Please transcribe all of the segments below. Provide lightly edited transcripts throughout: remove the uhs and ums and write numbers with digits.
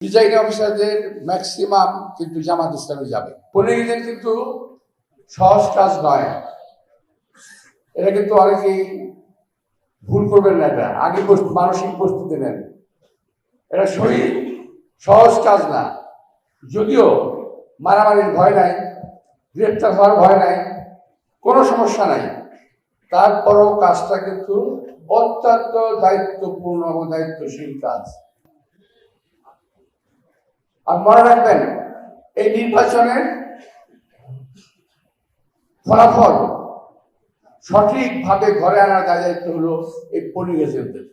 Presiding অফিসারদের maximum কিন্তু জামাত ইসলামে যাবে। পুলিশ কিন্তু সহজ কাজ নয়, এটা কিন্তু অনেকেই ভুল করবেন না। এটা আগে মানসিক প্রস্তুতি নেন, এটা সহজ কাজ না। যদিও মারামারির ভয় নাই, গ্রেপ্তার হওয়ার ভয় নাই, কোনো সমস্যা নাই, তারপরও কাজটা কিন্তু অত্যন্ত দায়িত্বপূর্ণ এবং দায়িত্বশীল কাজ। আর মনে রাখবেন, এই নির্বাচনের ফলাফল সঠিকভাবে ঘরে আনার দায়িত্ব হলো এই পোলিং এজেন্টদের।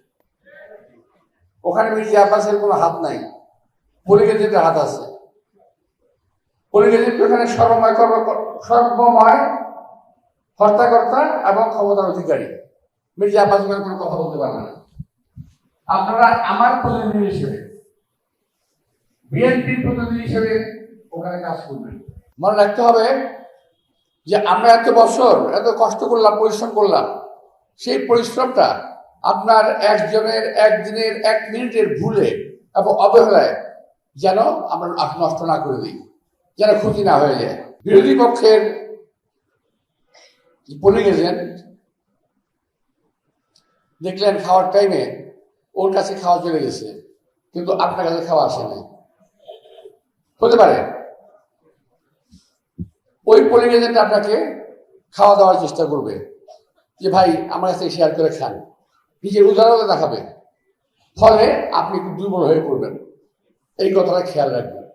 ওখানে মির্জা আব্বাসের কোনো হাত নাই, পোলিং এজেন্টের হাত আছে। পোলিং এজেন্ট ওখানে সর্বময় হর্তাকর্তা এবং ক্ষমতার অধিকারী। মির্জা আব্বাস ওখানে কোনো কথা বলতে পারবে না। আপনারা আমার প্রতিনিধি হিসেবে, বিএনপির প্রতিনিধি হিসেবে ওখানে কাজ করবেন। মনে রাখতে হবে যে আমরা এত বছর এত কষ্ট করলাম, পরিশ্রম করলাম, সেই পরিশ্রমটা আপনার একজনের একদিনের 1 মিনিটের ভুলে এবং অবহেলায় যেন আমরা নষ্ট না করে দিই, যেন ক্ষতি না হয়ে যায়। বিরোধী পক্ষের পোলিং এজেন্ট দেখলেন খাওয়ার টাইমে ওর কাছে খাওয়া চলে গেছে, কিন্তু আপনার কাছে খাওয়া আসে নাই। হতে পারে ওই পোলিং এজেন্ট আপনাকে খাওয়া দেওয়ার চেষ্টা করবে যে ভাই আমার কাছে শেয়ার করে খান, নিজের উদাহরণ দেখাবে, ফলে আপনি একটু দুর্বল হয়ে পড়বেন। এই কথাটা খেয়াল রাখবেন।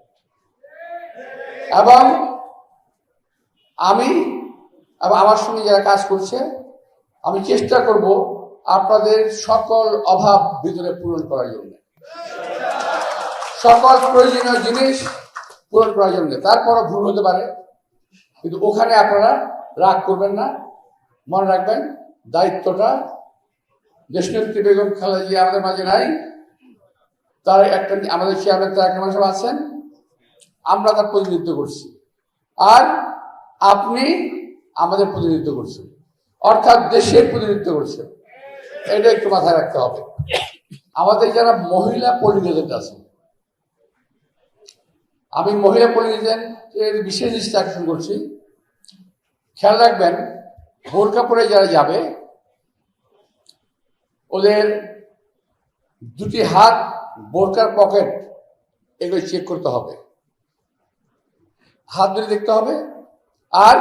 এবং আমার সঙ্গে যারা কাজ করছে, আমি চেষ্টা করব আপনাদের সকল অভাব ভিতরে পূরণ করার জন্য, সকল প্রয়োজনীয় জিনিস পূরণ করার জন্য। তারপরও ভুল হতে পারে, কিন্তু ওখানে আপনারা রাগ করবেন না। মনে রাখবেন, দায়িত্বটা দেশনেত্রী বেগম খালেদা জিয়া আমাদের মাঝে নাই, তার একটা আমাদের চেয়ারম্যান তারেক রহমান সাহেব আছেন, আমরা তার প্রতিনিধিত্ব করছি, আর আপনি আমাদের প্রতিনিধিত্ব করছেন, অর্থাৎ দেশের প্রতিনিধিত্ব করছেন। এটা একটু মাথায় রাখতে হবে। আমাদের যারা মহিলা পোলিং এজেন্ট আছেন, আমি মহিলা পোলিং এজেন্টের বিশেষ দৃষ্টি আকর্ষণ করছি। খেয়াল রাখবেন, বোরকা পরে যারা যাবে ওদের 2টি হাত, বোরকার পকেট, এগুলো চেক করতে হবে, হাত ধরে দেখতে হবে। আর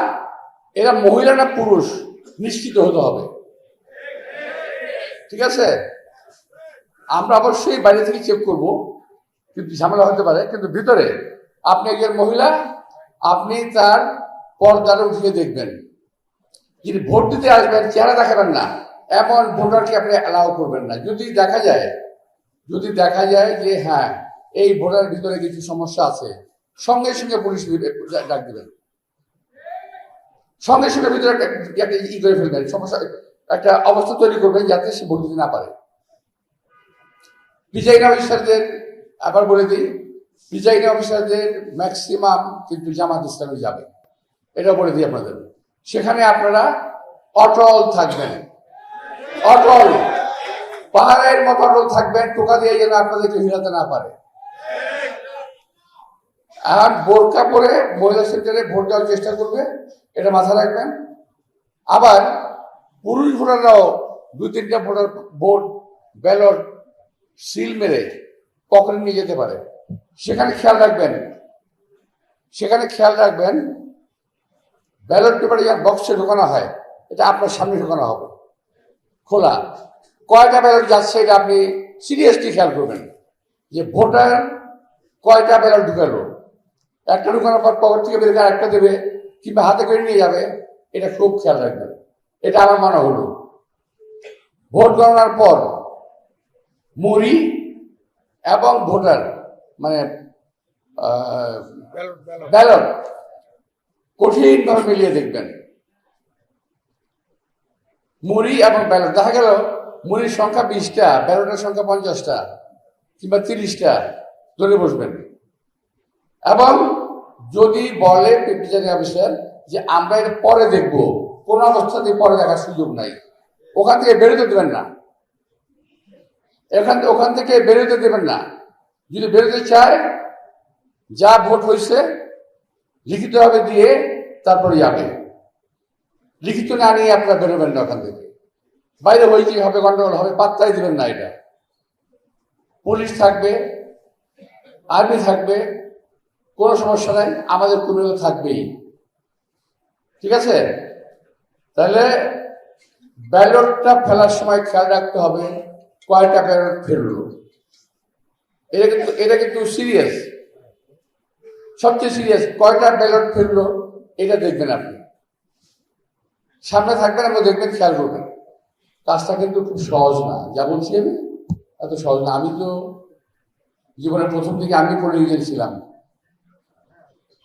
এরা মহিলা না পুরুষ নিশ্চিত হতে হবে, ঠিক আছে? আমরা অবশ্যই বাইরে থেকে চেক করব, কিন্তু ঝামেলা হতে পারে। কিন্তু ভিতরে আপনি একজন মহিলা, আপনি তার পর্দাটা উঠিয়ে দেখবেন। যিনি ভোট দিতে আসবেন চেহারা দেখাবেন না, এমন ভোটারকে আপনি অ্যালাউ করবেন না। যদি দেখা যায় যে হ্যাঁ এই ভোটার ভিতরে কিছু সমস্যা আছে, সঙ্গে সঙ্গে পুলিশ ডাক দিবেন, সঙ্গে সঙ্গে ভিতরে করে ফেলবেন, সমস্যা একটা অবস্থা তৈরি করবেন যাতে সে ভোট দিতে না পারে। প্রিজাইডিং অফিসারদের আবার বলে দিই, প্রিজাইডিং অফিসারদের ম্যাক্সিমাম কিন্তু জামাত ইসলামে যাবে, এটা বলে দিই আপনাদের। সেখানে আপনারা অটল থাকবেন, অটল পাহাড়ের মতো অটল থাকবেন, টোকা দিয়ে যেন আপনাদেরকে হিলাতে না পারে। আর বোরকা পরে মহিলা সেন্টারে ভোট দেওয়ার চেষ্টা করবে, এটা মাথায় রাখবেন। আবার পুরুষ ভোটাররাও 2-3টা ভোট ব্যালট সিল মেরে পকেটে নিয়ে যেতে পারে। সেখানে খেয়াল রাখবেন ব্যালট পেপারে যখন বক্সে ঢোকানো হয়, এটা আপনার সামনে ঢোকানো হবে, খোলা। কয়টা ব্যালট যাচ্ছে এটা আপনি সিরিয়াসলি খেয়াল করবেন, যে ভোটার কয়টা ব্যালট ঢুকালো। একটা ঢুকানোর পর পকেট থেকে বের করে আরেকটা দেবে, কিংবা হাতে করে নিয়ে যাবে, এটা খুব খেয়াল রাখবেন। এটা আমার মনে হলো ভোট গণনার পর মুড়ি এবং ভোটার মানে ব্যালট কঠিনভাবে মিলিয়ে দেখবেন। মুড়ি এবং ব্যালট, দেখা গেল মুড়ির সংখ্যা 20টা, ব্যালটের সংখ্যা 50টা কিংবা 30টা, ধরে বসবেন। এবং যদি বলে প্রিজাইডিং অফিসার যে আমরা এটা পরে দেখব, কোনো অবস্থাতেই পরে দেখার সুযোগ নাই, ওখান থেকে বেরোতে দেবেন না, ওখান থেকে বেরোতে দেবেন না। যদি বেরোতে চায় যা ভোট হয়েছে লিখিতভাবে দিয়ে তারপরে যাবে। লিখিত না নিয়ে আপনারা বেরোবেন না ওখান থেকে। বাইরে হয়েছে হবে, গন্ডগোল হবে, পাত্তাই দিবেন না। এটা পুলিশ থাকবে, আর্মি থাকবে, কোনো সমস্যা নাই, আমাদের কর্মীরা থাকবেই। ঠিক আছে? তাহলে ব্যালটটা ফেলার সময় খেয়াল রাখতে হবে কয়টা ব্যালট ফেললো। এটা কিন্তু সিরিয়াস, সবচেয়ে সিরিয়াস। কয়টা ব্যালট ফেললো এটা দেখবেন আপনি, সামনে থাকবেন এবং দেখবেন, খেয়াল করবেন। কাজটা কিন্তু খুব সহজ না, যা বলছি আমি এত সহজ না। আমি তো জীবনের প্রথম দিকে আমি পোলিং এজেন্ট ছিলাম।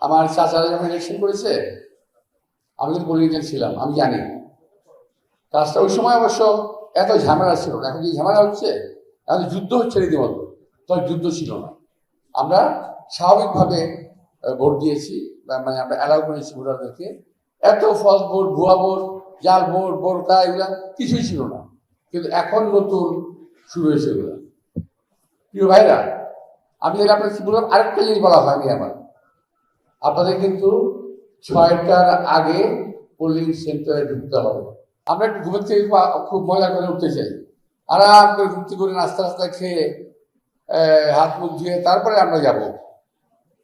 আমার চাচারা যখন ইলেকশন করেছে আমি কিন্তু পোলিং এজেন্ট ছিলাম, আমি জানি কাজটা। ওই সময় অবশ্য এত ঝামেলা ছিল না, এখন যে ঝামেলা হচ্ছে, এখন যুদ্ধ হচ্ছে রীতিমতো, তখন যুদ্ধ ছিল না। আমরা স্বাভাবিকভাবে ভোট দিয়েছি, মানে আমরা অ্যালাউ করেছি ভোটারদেরকে। এত ফলস ভোট, ভুয়া ভোট, জাল ভোট, বোরকা, এগুলা কিছুই ছিল না। কিন্তু এখন নতুন শুরু হয়েছে এগুলো। প্রিয় ভাইরা, আমি যদি আপনার কি বললাম, আরেকটা জিনিস বলা হয়নি আমার। আপনাদের কিন্তু 6টার আগে পোলিং সেন্টারে ঢুকতে হবে। আমরা একটু ঘুমের থেকে খুব মজা করে উঠতে চাই, আরাম করে ঘুরতে করে নাস্তা রাস্তা খেয়ে হাত মুখ ধুয়ে তারপরে আমরা যাব।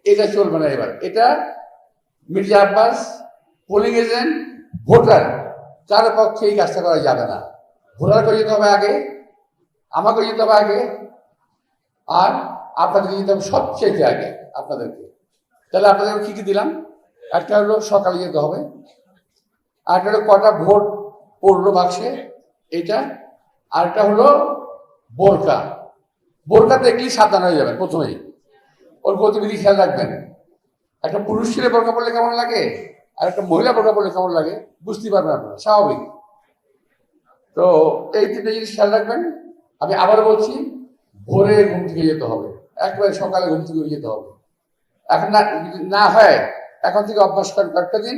এটা চলবে না এবার। এটা Mirza Abbas, polling agent, voter, কারো পক্ষে এই কাজটা করা যাবে না। ভোটার করে যেতে হবে আগে, আমাকে যেতে হবে আগে, আর আপনাদেরকে যেতে হবে সবচেয়ে আগে আপনাদেরকে। তাহলে আপনাদের কি কি দিলাম? একটা হলো সকালে যেতে হবে, আর একটা হলো কটা ভোট পড়লো বাক্সে এইটা, আর একটা হলো বোরকা। বোরকা দেখলেই সাবধান হয়ে যাবেন প্রথমেই, ওর গতিবিধি খেয়াল রাখবেন। একটা পুরুষ ছেলে বোরকা পড়লে কেমন লাগে আর একটা মহিলা বোরকা পড়লে কেমন লাগে বুঝতেই পারবেন আপনারা, স্বাভাবিক। তো এই তিনটে জিনিস খেয়াল রাখবেন। আমি আবারও বলছি, ভোরে ঘুম থেকে যেতে হবে, একবারে সকালে ঘুম থেকে যেতে হবে। এখন না হয় এখন থেকে অভ্যাস করেন, কয়েকটা দিন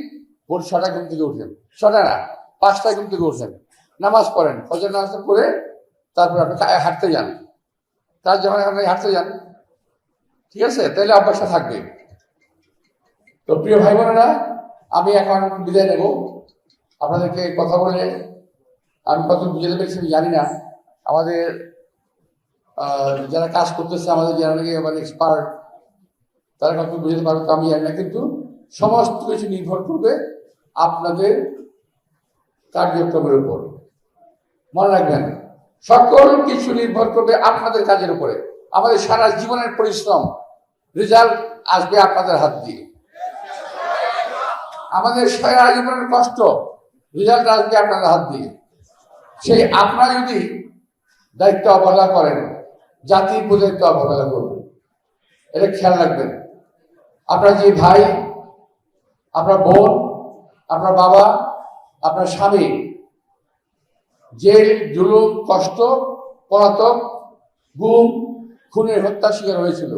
ভোর 6টায় ঘুম থেকে উঠেন, 6টা না 5টায় ঘুম থেকে উঠেন, নামাজ পড়েন, ফজর নামাজ করে তারপর আপনি হাঁটতে যান। তার যখন আপনি হাঁটতে যান, ঠিক আছে, তাহলে অভ্যাসটা থাকবে। তো প্রিয় ভাই বোনেরা, আমি এখন বিদায় নেব। আপনাদেরকে কথা বলে আমি কত বুঝতে পেরেছি আমি জানি না। আমাদের যারা কাজ করতেছে, আমাদের যারা নাকি মানে এক্সপার্ট, তারা কত বুঝতে পারবে তো আমি জানি না। কিন্তু সমস্ত কিছু নির্ভর করবে আপনাদের কার্যক্রমের উপর। মনে রাখবেন, সকল কিছু নির্ভর করবে আপনাদের কাজের উপরে। আমাদের সারা জীবনের পরিশ্রম, রেজাল্ট আসবে আপনাদের হাত দিয়ে। আমাদের সারা জীবনের কষ্ট, রেজাল্ট আসবে আপনাদের হাত দিয়ে। সেই আপনারা যদি দায়িত্ব অবহেলা করেন, জাতির দায়িত্ব অবহেলা করবেন। এটা খেয়াল রাখবেন। আপনার যে ভাই, আপনার বোন, আপনার বাবা, আপনার স্বামী জেল, জুলুম, কষ্ট, পলাতক, গুম, খুনের হত্যার শিকার হয়েছিল,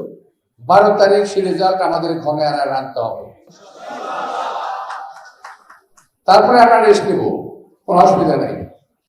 12 তারিখ সেই রেজাল্ট আমাদের ঘনে আনতে হবে। তারপরে আমরা রেস্ট নেব, কোনো অসুবিধা নেই।